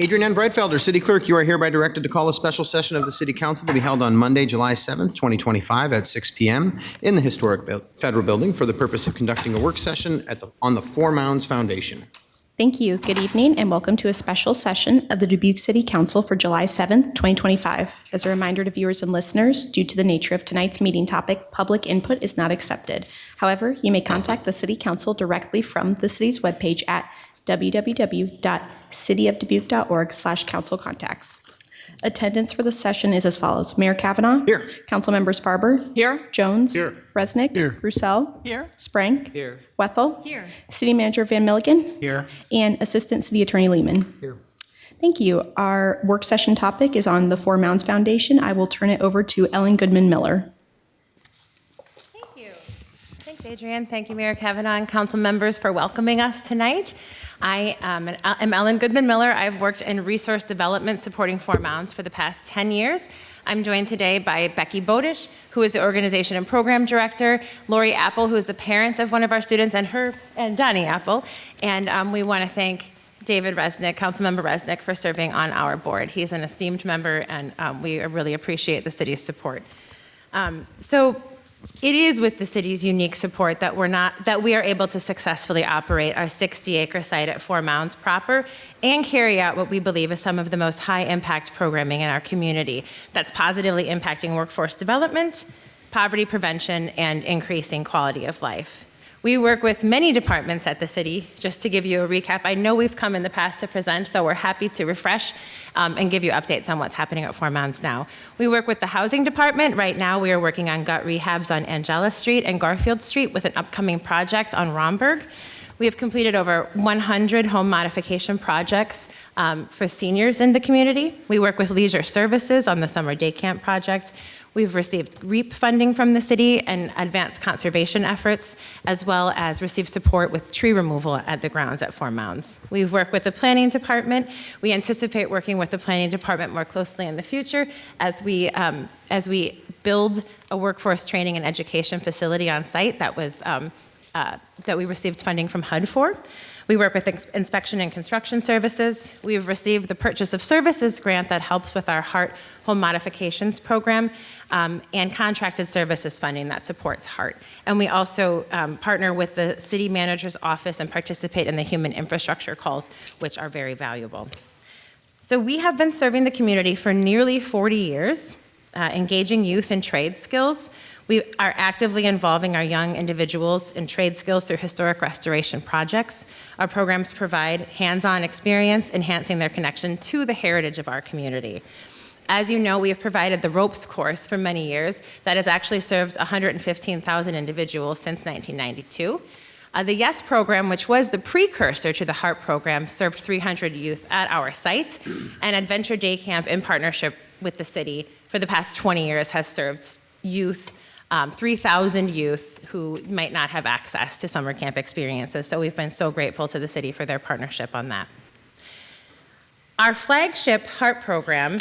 Adrienne N. Breitfelder, City Clerk, you are hereby directed to call a special session of the City Council to be held on Monday, July 7th, 2025 at 6 p.m. in the historic Federal Building for the purpose of conducting a work session on the Mounds Foundation. Thank you. Good evening and welcome to a special session of the Dubuque City Council for July 7th, 2025. As a reminder to viewers and listeners, due to the nature of tonight's meeting topic, public input is not accepted. However, you may contact the City Council directly from the city's webpage at www.cityofdubuque.org/council contacts. Attendance for the session is as follows. Mayor Kavanaugh. Here. Council members Farber. Here. Jones. Here. Resnick. Here. Roussel. Here. Sprank. Here. Wethel. Here. City Manager Van Milligan. Here. And Assistant City Attorney Lehman. Here. Thank you. Our work session topic is on the Mounds Foundation. I will turn it over to Ellen Goodman Miller. Thank you. Thanks, Adrienne. Thank you, Mayor Kavanaugh and council members for welcoming us tonight. I am Ellen Goodman Miller. I've worked in resource development supporting Mounds for the past 10 years. I'm joined today by Becky Bodish, who is the organization and program director, Lori Apple, who is the parent of one of our students, and Donnie Apple. And we want to thank David Resnick, Councilmember Resnick, for serving on our board. He's an esteemed member, and we really appreciate the city's support. So it is with the city's unique support that we are able to successfully operate our 60-acre site at Mounds proper and carry out what we believe is some of the most high-impact programming in our community that's positively impacting workforce development, poverty prevention, and increasing quality of life. We work with many departments at the city. Just to give you a recap, I know we've come in the past to present, so we're happy to refresh and give you updates on what's happening at Mounds now. We work with the housing department. Right now, we are working on gut rehabs on Angela Street and Garfield Street with an upcoming project on Romberg. We have completed over 100 home modification projects for seniors in the community. We work with leisure services on the summer day camp project. We've received REAP funding from the city and advanced conservation efforts, as well as received support with tree removal at the grounds at Mounds. We've worked with the planning department. We anticipate working with the planning department more closely in the future as we build a workforce training and education facility on site that we received funding from HUD for. We work with inspection and construction services. We've received the purchase of services grant that helps with our HART home modifications program and contracted services funding that supports HART. And we also partner with the city manager's office and participate in the human infrastructure calls, which are very valuable. So we have been serving the community for nearly 40 years, engaging youth in trade skills. We are actively involving our young individuals in trade skills through historic restoration projects. Our programs provide hands-on experience, enhancing their connection to the heritage of our community. As you know, we have provided the ROPES course for many years that has actually served 115,000 individuals since 1992. The YES program, which was the precursor to the HART program, served 300 youth at our site, and Adventure Day Camp, in partnership with the city, for the past 20 years has served youth 3,000 youth who might not have access to summer camp experiences. So we've been so grateful to the city for their partnership on that. Our flagship HART program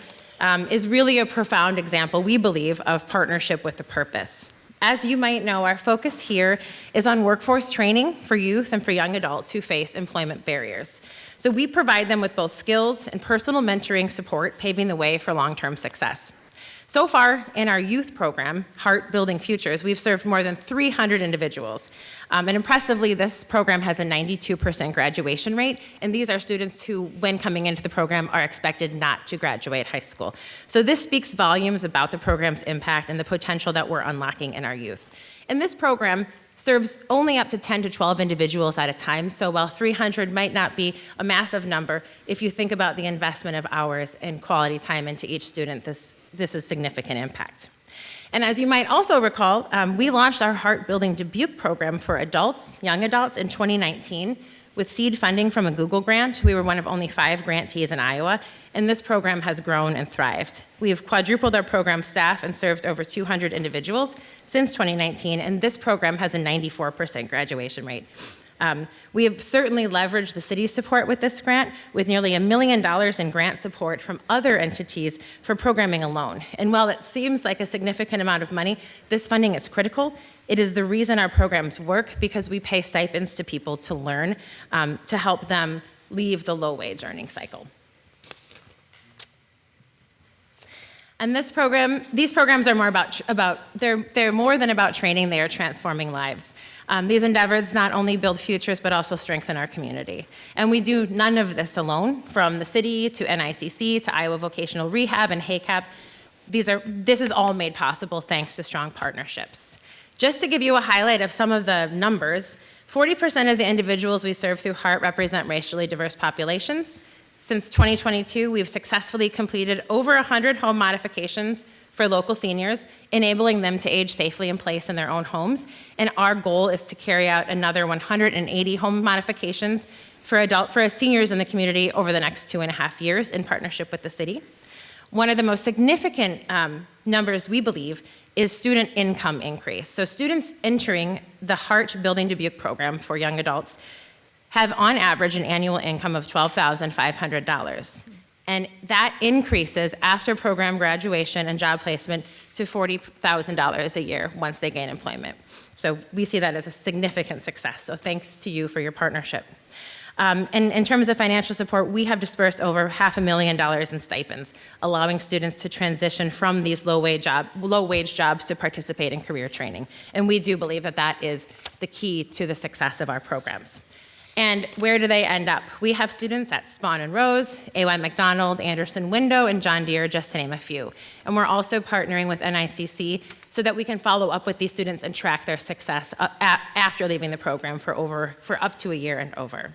is really a profound example, we believe, of partnership with a purpose. As you might know, our focus here is on workforce training for youth and for young adults who face employment barriers. So we provide them with both skills and personal mentoring support, paving the way for long-term success. So far in our youth program, HART Building Futures, we've served more than 300 individuals. And impressively, this program has a 92% graduation rate, and these are students who, when coming into the program, are expected not to graduate high school. So this speaks volumes about the program's impact and the potential that we're unlocking in our youth. And this program serves only up to 10 to 12 individuals at a time, so while 300 might not be a massive number, if you think about the investment of hours and quality time into each student, this is significant impact. And as you might also recall, we launched our HART Building Dubuque program for adults, young adults, in 2019 with seed funding from a Google grant. We were one of only 5 grantees in Iowa, and this program has grown and thrived. We have quadrupled our program staff and served over 200 individuals since 2019, and this program has a 94% graduation rate. We have certainly leveraged the city's support with this grant, with nearly $1 million in grant support from other entities for programming alone. And while it seems like a significant amount of money, this funding is critical. It is the reason our programs work, because we pay stipends to people to learn, to help them leave the low-wage earning cycle. And these programs are more they're more than about training, they are transforming lives. These endeavors not only build futures, but also strengthen our community. And we do none of this alone, from the city to NICC to Iowa Vocational Rehab and HACAP. This is all made possible thanks to strong partnerships. Just to give you a highlight of some of the numbers, 40% of the individuals we serve through HEART represent racially diverse populations. Since 2022, we've successfully completed over 100 home modifications for local seniors, enabling them to age safely in place in their own homes. And our goal is to carry out another 180 home modifications for seniors in the community over the next 2.5 years in partnership with the city. One of the most significant numbers, we believe, is student income increase. So students entering the HEART Building Dubuque program for young adults have on average an annual income of $12,500. And that increases after program graduation and job placement to $40,000 a year once they gain employment. So we see that as a significant success. So thanks to you for your partnership. And in terms of financial support, we have dispersed over $500,000 in stipends, allowing students to transition from these low-wage jobs to participate in career training. And we do believe that that is the key to the success of our programs. And where do they end up? We have students at Spawn and Rose, AY McDonald, Anderson Window, and John Deere, just to name a few. And we're also partnering with NICC so that we can follow up with these students and track their success after leaving the program for up to a year and over.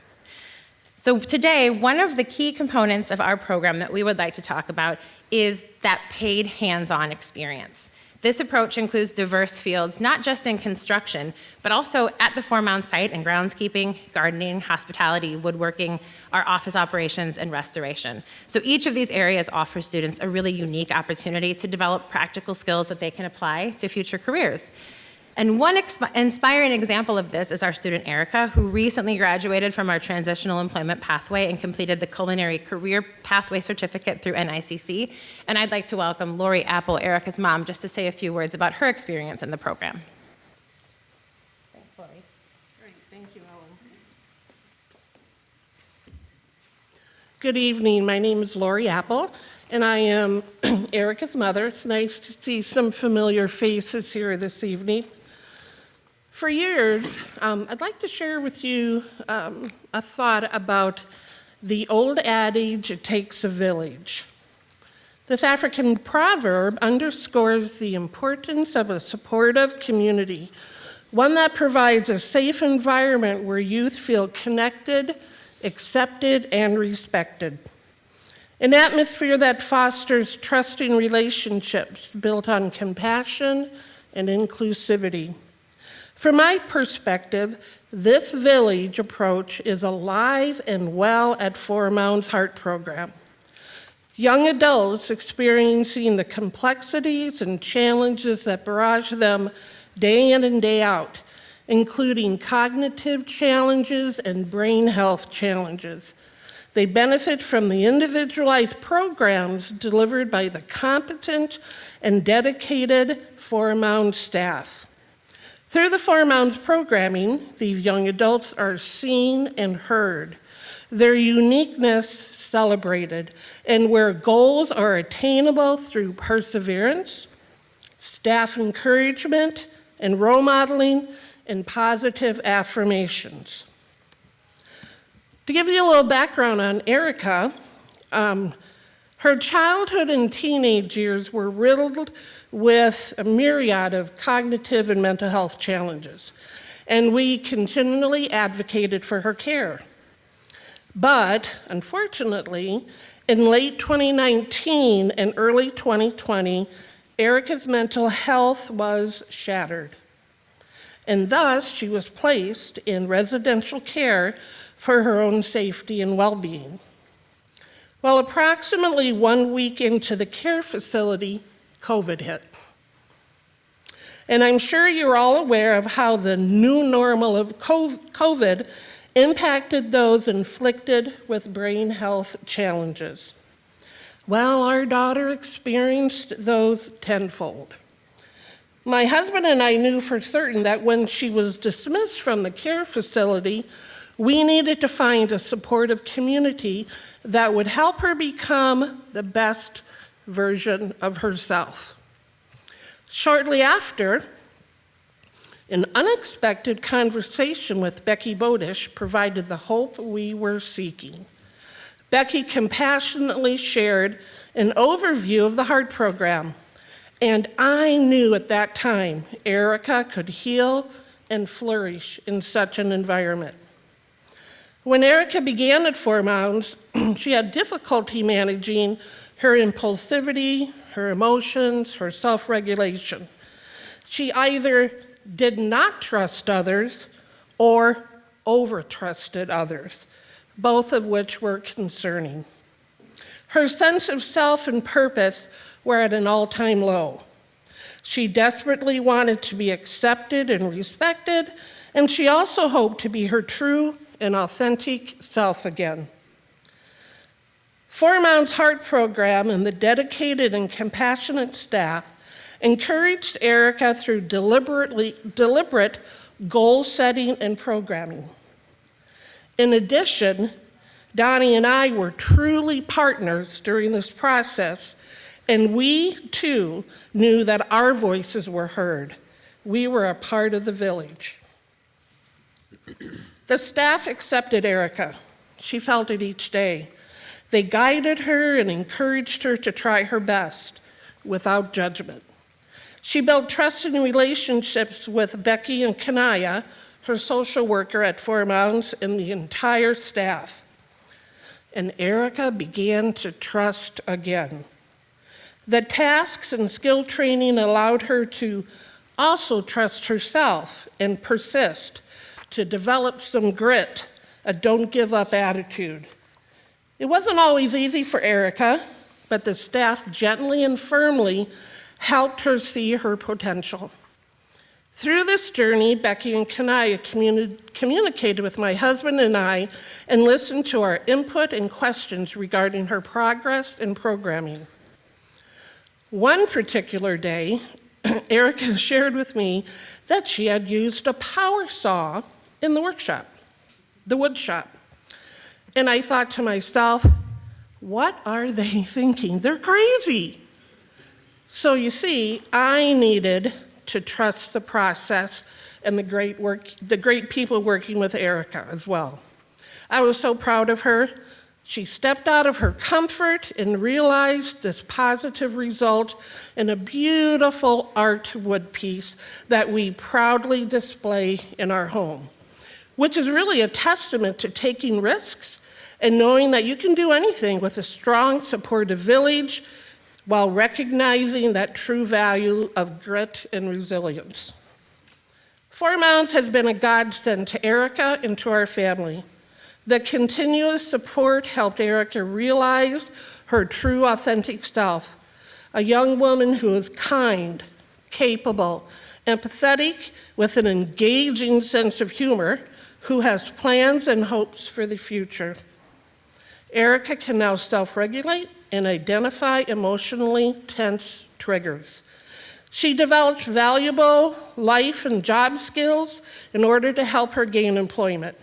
So today, one of the key components of our program that we would like to talk about is that paid hands-on experience. This approach includes diverse fields, not just in construction, but also at the Mounds site in groundskeeping, gardening, hospitality, woodworking, our office operations, and restoration. So each of these areas offers students a really unique opportunity to develop practical skills that they can apply to future careers. And one inspiring example of this is our student Erica, who recently graduated from our transitional employment pathway and completed the culinary career pathway certificate through NICC. And I'd like to welcome Lori Apple, Erica's mom, just to say a few words about her experience in the program. Thanks, Lori. Great, thank you, Ellen. Good evening, my name is Lori Apple, and I am Erica's mother. It's nice to see some familiar faces here this evening. For years, I'd like to share with you a thought about the old adage, it takes a village. This African proverb underscores the importance of a supportive community, one that provides a safe environment where youth feel connected, accepted, and respected. An atmosphere that fosters trusting relationships built on compassion and inclusivity. From my perspective, this village approach is alive and well at Mounds HEART program. Young adults experiencing the complexities and challenges that barrage them day in and day out, including cognitive challenges and brain health challenges. They benefit from the individualized programs delivered by the competent and dedicated Mounds staff. Through the Mounds programming, these young adults are seen and heard, their uniqueness celebrated, and where goals are attainable through perseverance, staff encouragement, and role modeling, and positive affirmations. To give you a little background on Erica, her childhood and teenage years were riddled with a myriad of cognitive and mental health challenges, and we continually advocated for her care. But unfortunately, in late 2019 and early 2020, Erica's mental health was shattered, and thus she was placed in residential care for her own safety and well-being. Well, approximately 1 week into the care facility, COVID hit. And I'm sure you're all aware of how the new normal of COVID impacted those inflicted with brain health challenges. Well, our daughter experienced those tenfold. My husband and I knew for certain that when she was dismissed from the care facility, we needed to find a supportive community that would help her become the best version of herself. Shortly after, an unexpected conversation with Becky Bodish provided the hope we were seeking. Becky compassionately shared an overview of the HEART program, and I knew at that time Erica could heal and flourish in such an environment. When Erica began at Mounds, she had difficulty managing her impulsivity, her emotions, her self-regulation. She either did not trust others or over-trusted others, both of which were concerning. Her sense of self and purpose were at an all-time low. She desperately wanted to be accepted and respected, and she also hoped to be her true and authentic self again. Mounds' HEART program and the dedicated and compassionate staff encouraged Erica through deliberate goal setting and programming. In addition, Donnie and I were truly partners during this process, and we too knew that our voices were heard. We were a part of the village. The staff accepted Erica. She felt it each day. They guided her and encouraged her to try her best without judgment. She built trusting relationships with Becky and Kanaya, her social worker at Mounds, and the entire staff. And Erica began to trust again. The tasks and skill training allowed her to also trust herself and persist, to develop some grit, a don't give up attitude. It wasn't always easy for Erica, but the staff gently and firmly helped her see her potential. Through this journey, Becky and Kanaya communicated with my husband and I and listened to our input and questions regarding her progress in programming. One particular day, Erica shared with me that she had used a power saw in the wood shop. And I thought to myself, what are they thinking? They're crazy. So you see, I needed to trust the process and the great people working with Erica as well. I was so proud of her. She stepped out of her comfort and realized this positive result in a beautiful art wood piece that we proudly display in our home, which is really a testament to taking risks and knowing that you can do anything with a strong, supportive village while recognizing that true value of grit and resilience. Mounds has been a godsend to Erica and to our family. The continuous support helped Erica realize her true, authentic self, a young woman who is kind, capable, empathetic, with an engaging sense of humor, who has plans and hopes for the future. Erica can now self-regulate and identify emotionally tense triggers. She developed valuable life and job skills in order to help her gain employment.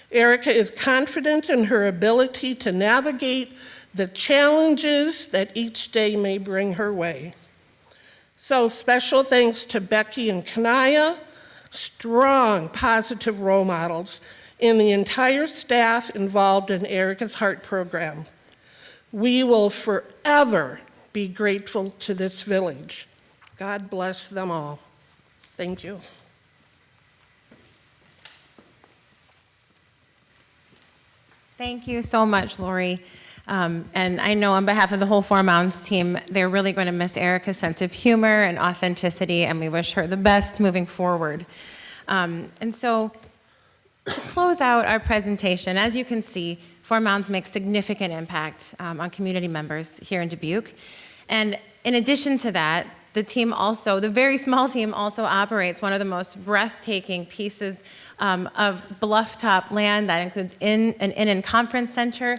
Erica is confident in her ability to navigate the challenges that each day may bring her way. So special thanks to Becky and Kanaya, strong, positive role models, and the entire staff involved in Erica's HEART program. We will forever be grateful to this village. God bless them all. Thank you. Thank you so much, Lori. And I know on behalf of the whole Mounds team, they're really going to miss Erica's sense of humor and authenticity, and we wish her the best moving forward. And so to close out our presentation, as you can see, Mounds makes significant impact on community members here in Dubuque. And in addition to that, the very small team also operates one of the most breathtaking pieces of bluff-top land that includes an inn and conference center,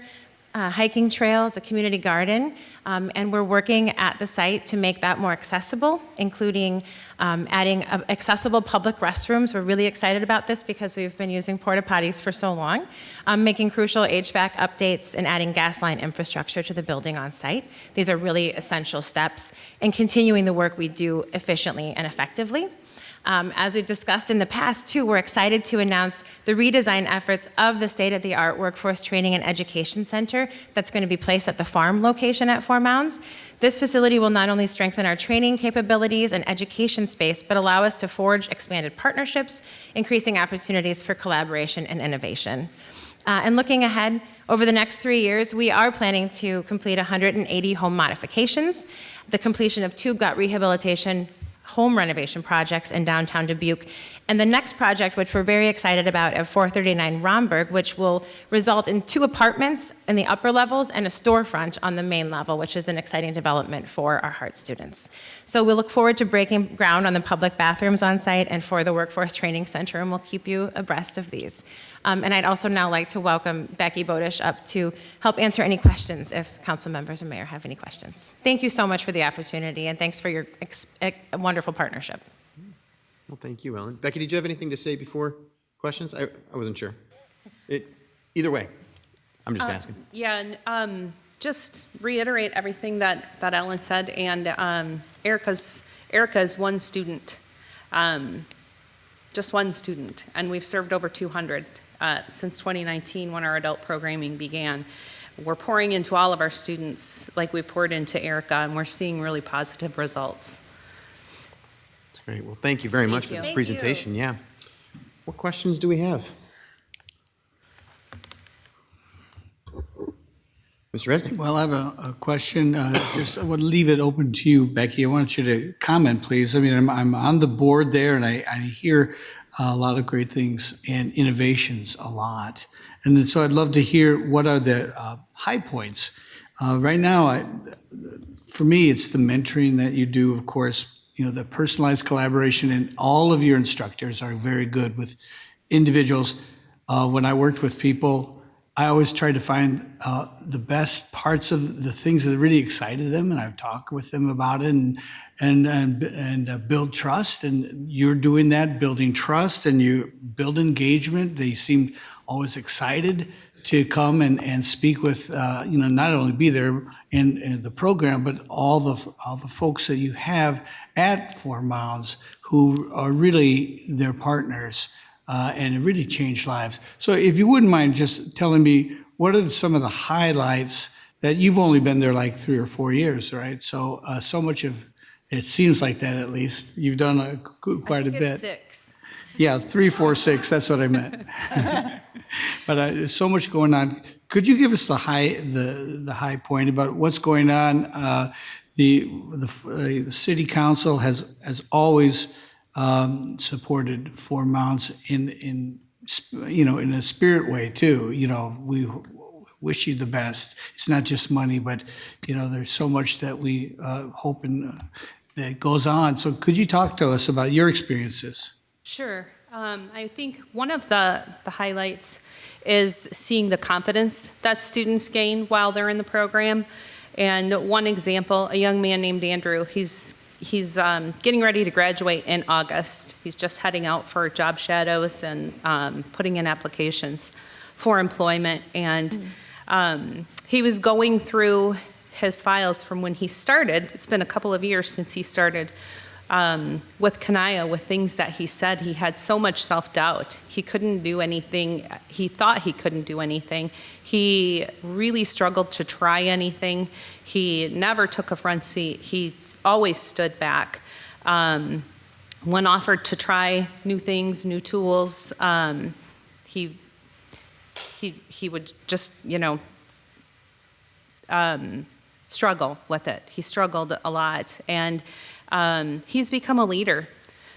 hiking trails, a community garden, and we're working at the site to make that more accessible, including adding accessible public restrooms. We're really excited about this because we've been using porta potties for so long, making crucial HVAC updates and adding gas line infrastructure to the building on site. These are really essential steps in continuing the work we do efficiently and effectively. As we've discussed in the past, too, we're excited to announce the redesign efforts of the state-of-the-art Workforce Training and Education Center that's going to be placed at the farm location at Mounds. This facility will not only strengthen our training capabilities and education space, but allow us to forge expanded partnerships, increasing opportunities for collaboration and innovation. And looking ahead, over the next 3 years, we are planning to complete 180 home modifications, the completion of 2 gut rehabilitation home renovation projects in downtown Dubuque. And the next project, which we're very excited about, at 439 Romberg, which will result in 2 apartments in the upper levels and a storefront on the main level, which is an exciting development for our Heart students. So we look forward to breaking ground on the public bathrooms on site and for the Workforce Training Center, and we'll keep you abreast of these. And I'd also now like to welcome Becky Bodish up to help answer any questions if council members or mayor have any questions. Thank you so much for the opportunity, and thanks for your wonderful partnership. Well, thank you, Ellen. Becky, did you have anything to say before questions? I wasn't sure. Either way, I'm just asking. Yeah, and just reiterate everything that Ellen said, and Erica is one student, just one student, and we've served over 200 since 2019 when our adult programming began. We're pouring into all of our students like we poured into Erica, and we're seeing really positive results. That's great. Well, thank you very much for you. this Thank presentation. Yeah. What questions do we have? Mr. Resnick? Well, I have a question. I would leave it open to you, Becky. I want you to comment, please. I mean, I'm on the board there, and I hear a lot of great things and innovations a lot. And then, so I'd love to hear what are the high points. Right now, for me, it's the mentoring that you do, of course, the personalized collaboration, and all of your instructors are very good with individuals. When I worked with people, I always tried to find the best parts of the things that really excited them, and I've talked with them about it and build trust. And you're doing that, building trust, and you build engagement. They seem always excited to come and speak with, not only be there in the program, but all the folks that you have at Mounds who are really their partners. And it really changed lives. So if you wouldn't mind just telling me, what are some of the highlights that you've only been there like 3 or 4 years, right? So so much of, it seems like that at least, you've done quite a bit. It's 6. Yeah, 3, 4, 6, that's what I meant. But there's so much going on. Could you give us the high point about what's going on? The city council has always supported Mounds in a spirit way too. We wish you the best. It's not just money, but there's so much that we hope and that goes on. So could you talk to us about your experiences? Sure. I think one of the highlights is seeing the confidence that students gain while they're in the program. And one example, a young man named Andrew, he's getting ready to graduate in August. He's just heading out for job shadows and putting in applications for employment. And he was going through his files from when he started. It's been a couple of years since he started with Kanaya, with things that he said. He had so much self-doubt. He couldn't do anything. He thought he couldn't do anything. He really struggled to try anything. He never took a front seat. He always stood back. When offered to try new things, new tools, he would just, struggle with it. He struggled a lot, and he's become a leader.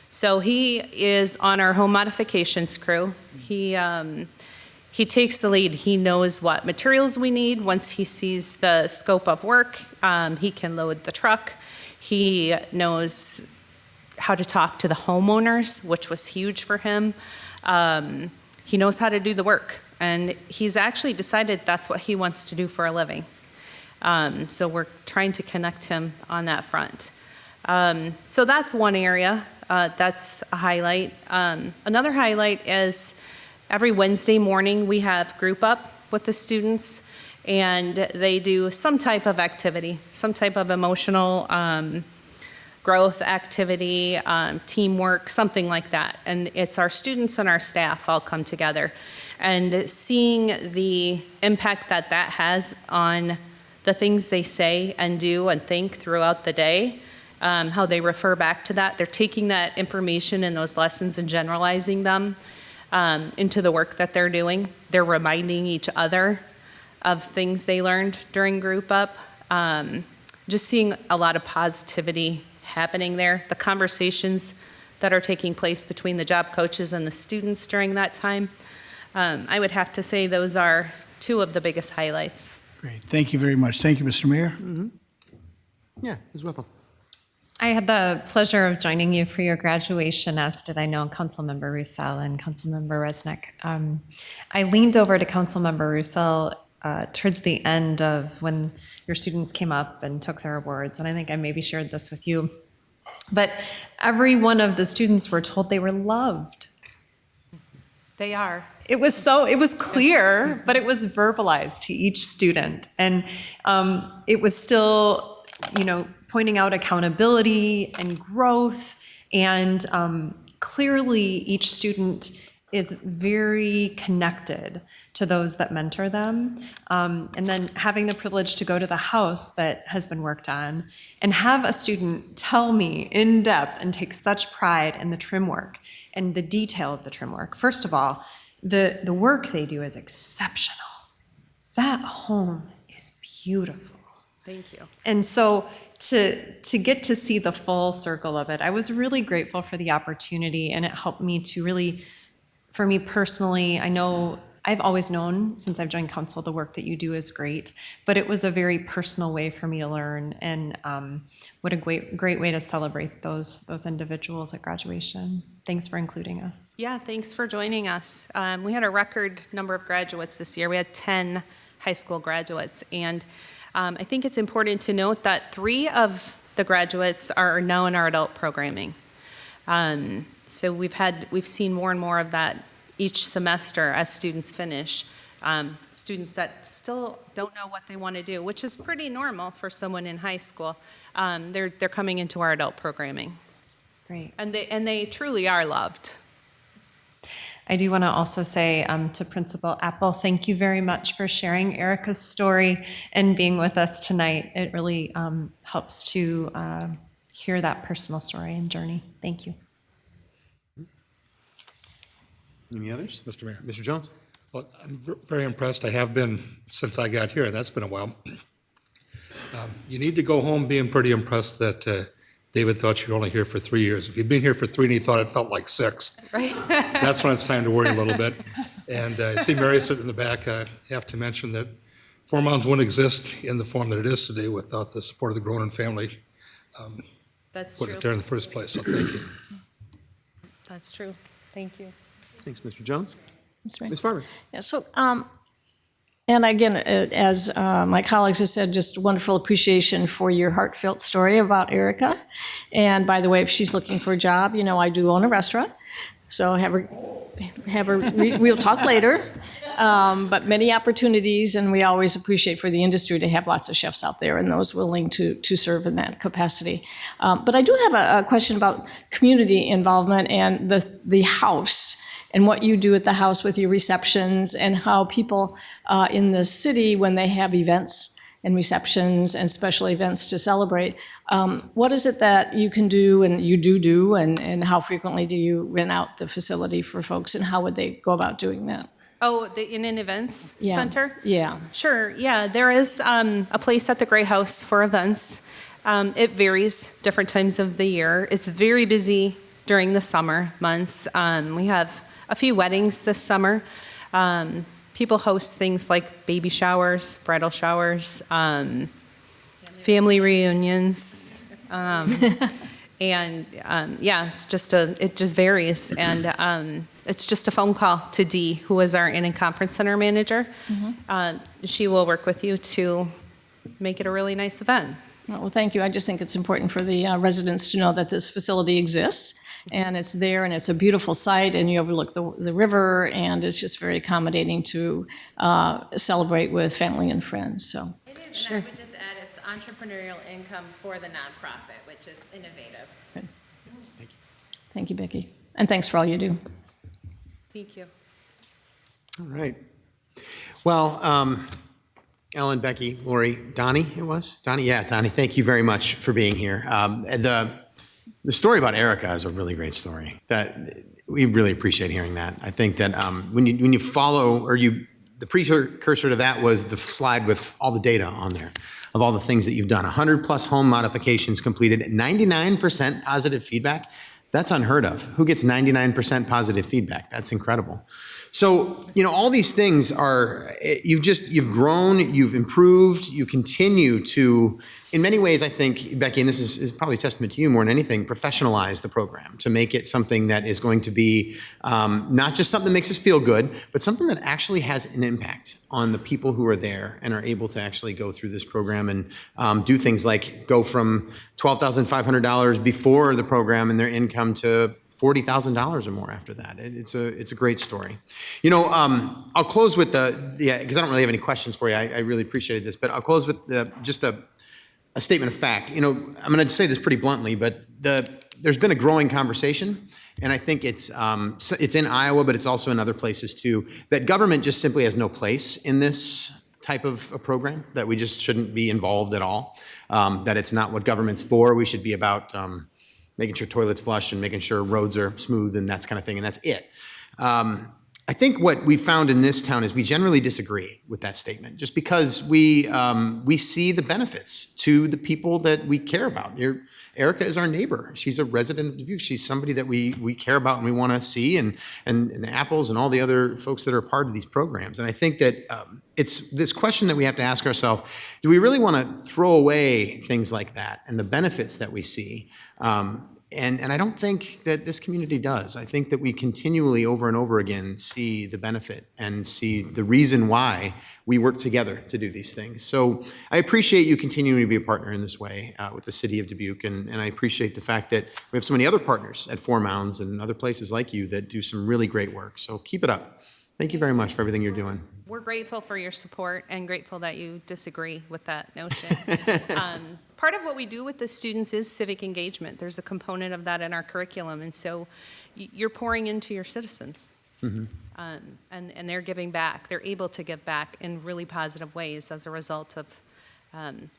So he is on our home modifications crew. He takes the lead. He knows what materials we need. Once he sees the scope of work, he can load the truck. He knows how to talk to the homeowners, which was huge for him. He knows how to do the work. and he's actually decided that's what he wants to do for a living. So we're trying to connect him on that front. So that's one area. That's a highlight. Another highlight is every Wednesday morning we have group up with the students, and they do some type of activity, some type of emotional growth activity, teamwork, something like that. And it's our students and our staff all come together. And seeing the impact that that has on the things they say and do and think throughout the day, how they refer back to that. They're taking that information and those lessons and generalizing them into the work that they're doing. They're reminding each other of things they learned during group up. Just seeing a lot of positivity happening there. The conversations that are taking place between the job coaches and the students during that time. I would have to say those are two of the biggest highlights. Great. Thank you very much. Thank you, Mr. Mayor. Yeah, Ms. Whittle. I had the pleasure of joining you for your graduation, as did I know Councilmember Roussel and Councilmember Resnick. I leaned over to Councilmember Roussel towards the end of when your students came up and took their awards, and I think I maybe shared this with you. But every one of the students were told they were loved. They are. It was clear, but it was verbalized to each student. And it was still, pointing out accountability and growth. And clearly each student is very connected to those that mentor them. And then having the privilege to go to the house that has been worked on and have a student tell me in depth and take such pride in the trim work and the detail of the trim work. First of all, the work they do is exceptional. That home is beautiful. Thank you. And so to get to see the full circle of it, I was really grateful for the opportunity, and it helped me to really, for me personally, I know I've always known since I've joined council the work that you do is great, but it was a very personal way for me to learn, and what a great way to celebrate those individuals at graduation. Thanks for including us. Yeah, thanks for joining us. We had a record number of graduates this year. We had 10 high school graduates, and I think it's important to note that 3 of the graduates are now in our adult programming. So we've seen more and more of that each semester as students finish. Students that still don't know what they want to do, which is pretty normal for someone in high school. They're coming into our adult programming. Great. And they truly are loved. I do want to also say to Principal Apple, thank you very much for sharing Erica's story and being with us tonight. It really helps to hear that personal story and journey. Thank you. Any others? Mr. Mayor. Mr. Jones? Well, I'm very impressed. I have been since I got here, and that's been a while. You need to go home being pretty impressed that David thought you were only here for 3 years. If you'd been here for 3 and he thought it felt like 6, Right. that's when it's time to worry a little bit. And I see Mary sitting in the back. I have to mention that Mounds wouldn't exist in the form that it is today without the support of the Gronin family. That's Put true. it there in the first place, so thank you. That's true. Thank you. Thanks, Mr. Jones. Mr. Mayor. Ms. Farber? Yeah, so, and again, as my colleagues have said, just wonderful appreciation for your heartfelt story about Erica. And by the way, if she's looking for a job, I do own a restaurant. So have her, we'll talk later. But many opportunities, and we always appreciate for the industry to have lots of chefs out there and those willing to serve in that capacity. But I do have a question about community involvement and the house and what you do at the house with your receptions and how people in the city, when they have events and receptions and special events to celebrate, what is it that you can do and you do and how frequently do you rent out the facility for folks and how would they go about doing that? Oh, in an events Yeah. center? Yeah. Sure, yeah. There is a place at the Gray House for events. It varies different times of the year. It's very busy during the summer months. We have a few weddings this summer. People host things like baby showers, bridal showers, family reunions. And yeah, it just varies. And it's just a phone call to Dee, who is our Inn and Conference Center manager. She will work with you to make it a really nice event. Well, thank you. I just think it's important for the residents to know that this facility exists, and it's there, and it's a beautiful site, and you overlook the river, and it's just very accommodating to celebrate with family and friends, so. It is, and I would just add, it's entrepreneurial income for the nonprofit, which is innovative. Thank you, Becky. And thanks for all you do. Thank you. All right. Well, Ellen, Becky, Lori, Donnie, it was? Donnie, yeah, Donnie, thank you very much for being here. The story about Erica is a really great story. That we really appreciate hearing that. I think that when you follow, or the precursor to that was the slide with all the data on there of all the things that you've done. 100+ home modifications completed, 99% positive feedback. That's unheard of. Who gets 99% positive feedback? That's incredible. So, all these things are, you've grown, you've improved, you continue to, in many ways, I think, Becky, and this is probably a testament to you more than anything, professionalize the program to make it something that is going to be not just something that makes us feel good, but something that actually has an impact on the people who are there and are able to actually go through this program and do things like go from $12,500 before the program and their income to $40,000 or more after that. It's a great story. I'll close with because I don't really have any questions for you. I really appreciated this, but I'll close with just a statement of fact. I'm going to say this pretty bluntly, but there's been a growing conversation, and I think it's in Iowa, but it's also in other places too, that government just simply has no place in this type of a program, that we just shouldn't be involved at all, that it's not what government's for. We should be about making sure toilets flush and making sure roads are smooth and that kind of thing, and that's it. I think what we found in this town is we generally disagree with that statement, just because we see the benefits to the people that we care about. Erica is our neighbor. She's a resident of Dubuque. She's somebody that we care about and we want to see, and Apples and all the other folks that are part of these programs. And I think that it's this question that we have to ask ourselves: do we really want to throw away things like that and the benefits that we see? And I don't think that this community does. I think that we continually, over and over again, see the benefit and see the reason why we work together to do these things. So I appreciate you continuing to be a partner in this way with the city of Dubuque, and I appreciate the fact that we have so many other partners at Mounds and other places like you that do some really great work. So keep it up. Thank you very much for everything you're doing. We're grateful for your support and grateful that you disagree with that notion. Part of what we do with the students is civic engagement. There's a component of that in our curriculum, and so you're pouring into your citizens. And they're giving back. They're able to give back in really positive ways as a result of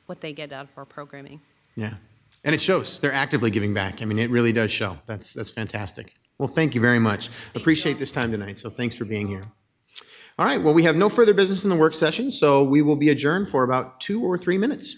what they get out of our programming. Yeah, and it shows. They're actively giving back. I mean, it really does show. That's fantastic. Well, thank you very much. Appreciate this time tonight, so thanks for being here. All right, well, we have no further business in the work session, so we will be adjourned for about 2 or 3 minutes.